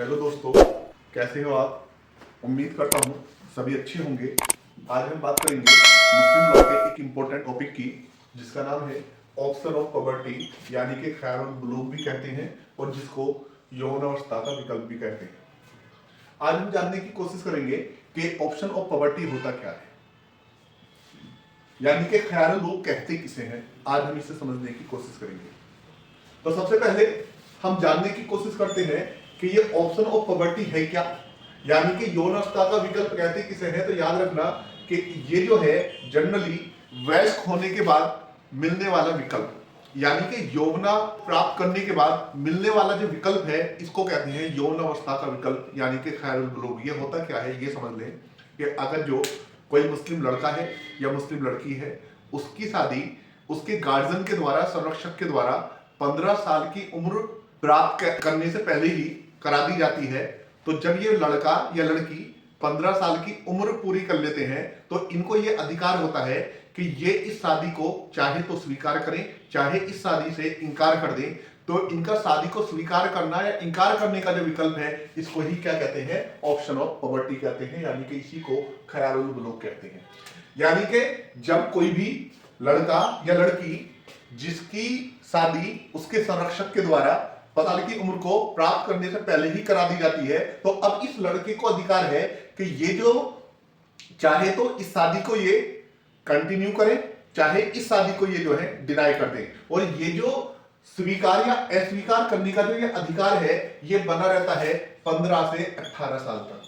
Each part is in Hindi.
हेलो दोस्तों, कैसे हो आप? उम्मीद करता हूँ सभी अच्छे होंगे। आज हम बात करेंगे मुस्लिम लॉ के एक इम्पोर्टेंट टॉपिक की, जिसका नाम है ऑप्शन ऑफ पॉवर्टी, यानी कि खैरुल बुलूग भी कहते हैं और जिसको यौन अवस्था का विकल्प भी कहते हैं। आज हम जानने की कोशिश करेंगे कि ऑप्शन ऑफ पॉवर्टी होता क्या है, यानी कि खैरुल बुलूग कहते किसे हैं। आज हम इसे समझने की कोशिश करेंगे। तो सबसे पहले हम जानने की कोशिश करते हैं कि ये ऑप्शन ऑफ पॉवर्टी है क्या, यानी कि यौन अवस्था का विकल्प कहते किसे है। तो याद रखना कि ये जो है जनरली वयस्क होने के बाद मिलने वाला विकल्प, यानी कि यौवना प्राप्त करने के बाद मिलने वाला जो विकल्प है, इसको कहते हैं यौन अवस्था का विकल्प, यानी कि खैरुल बुलूग। ये होता क्या है ये समझ लें कि अगर जो कोई मुस्लिम लड़का है या मुस्लिम लड़की है, उसकी शादी उसके गार्जियन के द्वारा, संरक्षक के द्वारा 15 साल की उम्र प्राप्त करने से पहले ही करा दी जाती है, तो जब ये लड़का या लड़की 15 साल की उम्र पूरी कर लेते हैं तो इनको ये अधिकार होता है कि ये इस शादी को चाहे तो स्वीकार करें, चाहे इस शादी से इनकार कर दें। तो इनका शादी को स्वीकार करना या इनकार करने का जो विकल्प है, इसको ही क्या कहते हैं? ऑप्शन ऑफ पॉवर्टी कहते हैं, यानी कि इसी को खैरुल बुलूग कहते हैं। यानी कि जब कोई भी लड़का या लड़की जिसकी शादी उसके संरक्षक के द्वारा 15 साल की उम्र को प्राप्त करने से पहले ही करा दी जाती है, तो अब इस लड़के को अधिकार है कि ये जो चाहे तो इस शादी को ये कंटिन्यू करें, चाहे इस शादी को ये जो है डिनाई कर दें। और ये जो स्वीकार या अस्वीकार करने का जो ये अधिकार है, ये बना रहता है 15 से 18 साल तक।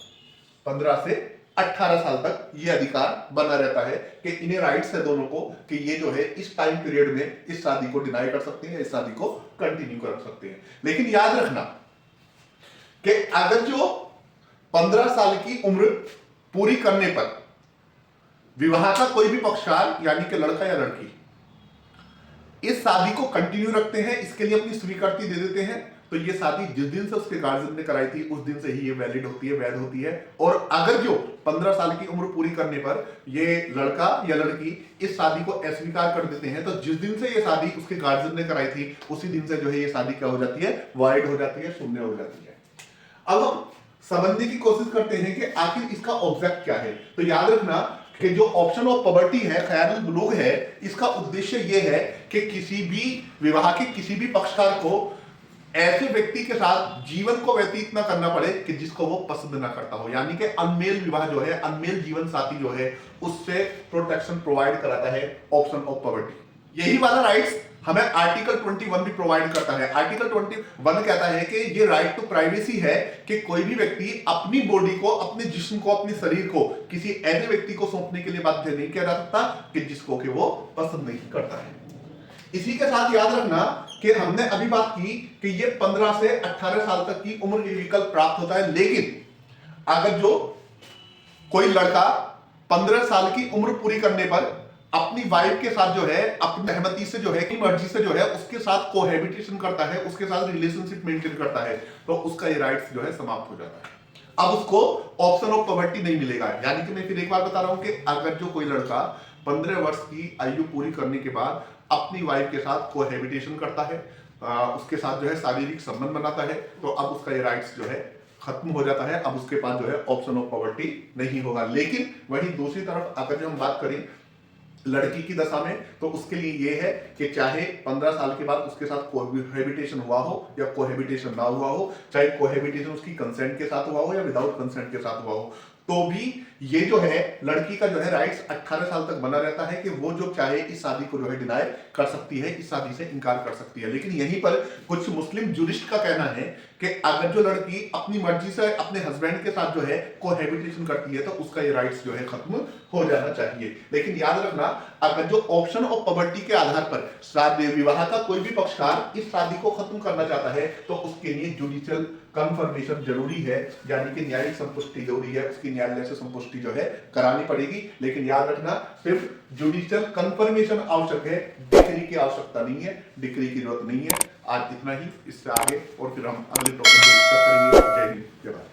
15 से 18 साल तक ये अधिकार बना रहता है कि इन्हें राइट्स है दोनों को कि ये जो है इस टाइम पीरियड में इस शादी को डिनाई कर सकते हैं, इस शादी को कंटिन्यू कर सकते हैं। लेकिन याद रखना कि अगर जो 15 साल की उम्र पूरी करने पर विवाह का कोई भी पक्षकार, यानी कि लड़का या लड़की, इस शादी को कंटिन्यू रखते हैं, इसके लिए अपनी स्वीकृति दे देते हैं, तो ये शादी जिस दिन से उसके गार्जियन ने कराई थी उस दिन से ही ये वैलिड होती है, वैध होती है। और अगर जो 15 साल की उम्र पूरी करने पर ये लड़का या लड़की इस शादी को अस्वीकार कर देते हैं, तो जिस दिन से ये शादी उसके गार्जियन ने कराई थी उसी दिन से जो है ये शादी क्या हो जाती है? वॉइड हो जाती है, शून्य हो जाती है। अब हम समझने की कोशिश करते हैं कि आखिर इसका ऑब्जेक्ट क्या है। तो याद रखना कि जो ऑप्शन ऑफ पॉवर्टी है, खैरुल बुलूग है, इसका उद्देश्य यह है कि किसी भी विवाह के किसी भी पक्षकार को ऐसे व्यक्ति के साथ जीवन को व्यतीत ना करना पड़े कि जिसको वो पसंद ना करता हो, यानी कि अनमेल विवाह जो है, अनमेल जीवन साथी जो है, उससे प्रोटेक्शन प्रोवाइड कराता है ऑप्शन ऑफ पॉवर्टी। यही वाला राइट्स हमें आर्टिकल 21 भी प्रोवाइड करता है। आर्टिकल 21 कहता है कि ये राइट टू प्राइवेसी है कि कोई भी व्यक्ति अपनी बॉडी को, अपने जिस्म को, अपने शरीर को किसी ऐसे व्यक्ति को सौंपने के लिए बाध्य नहीं किया जा सकता कि जिसको कि वो पसंद नहीं करता है। इसी के साथ याद रखना कि हमने अभी बात की कि ये 15 से 18 साल तक की उम्र के विकल्प प्राप्त होता है, लेकिन अगर जो कोई लड़का 15 साल की उम्र पूरी करने पर अपनी वाइफ के साथ जो है, अपनी सहमति से जो है, अपनी मर्जी से जो है उसके साथ कोहैबिटेशन करता है, उसके साथ रिलेशनशिप मेंटेन करता है, तो उसका ये राइट्स जो है समाप्त हो जाता है। अब उसको ऑप्शन ऑफ पॉवर्टी नहीं मिलेगा। यानी कि मैं फिर एक बार बता रहा हूं कि अगर जो कोई लड़का 15 वर्ष की आयु पूरी करने के बाद अपनी वाइफ के साथ कोहैबिटेशन करता है, उसके साथ जो है शारीरिक संबंध बनाता है, तो अब उसका ये राइट्स जो है खत्म हो जाता है। अब उसके पास जो है ऑप्शन ऑफ पॉवर्टी नहीं होगा। लेकिन वहीं दूसरी तरफ अगर जो हम बात करें लड़की की दशा में, तो उसके लिए यह है कि चाहे 15 साल के बाद उसके साथ कोहैबिटेशन हुआ हो या कोहैबिटेशन ना हुआ हो, चाहे कोहैबिटेशन उसकी कंसेंट के साथ हुआ हो या विदाउट कंसेंट के साथ हुआ हो, तो भी ये जो है लड़की का जो है राइट्स 18 साल तक बना रहता है कि वो जो चाहे इस शादी को जो है डिनाई कर सकती है, इस शादी से इनकार कर सकती है। लेकिन यहीं पर कुछ मुस्लिम जुरिस्ट का कहना है कि अगर जो लड़की अपनी मर्जी से अपने हस्बैंड के साथ जो है कोहैबिटेशन करती है, तो उसका ये राइट्स जो है खत्म हो जाना चाहिए। लेकिन याद रखना, अगर जो ऑप्शन ऑफ पॉवर्टी के आधार पर शादी विवाह का कोई भी पक्षकार इस शादी को खत्म करना चाहता है, तो उसके लिए जुडिशियल कंफर्मेशन जरूरी है, यानी कि न्यायिक संपुष्टि जरूरी है, उसकी न्यायालय से संपुष्टि जो है करानी पड़ेगी। लेकिन याद रखना, सिर्फ जुडिशियल कंफर्मेशन आवश्यक है, डिक्री की आवश्यकता नहीं है, डिक्री की जरूरत नहीं है। आज इतना ही, इससे आगे और फिर हम अगले टॉपिक पर डिस्कस करेंगे। जय हिंद, जय भारत।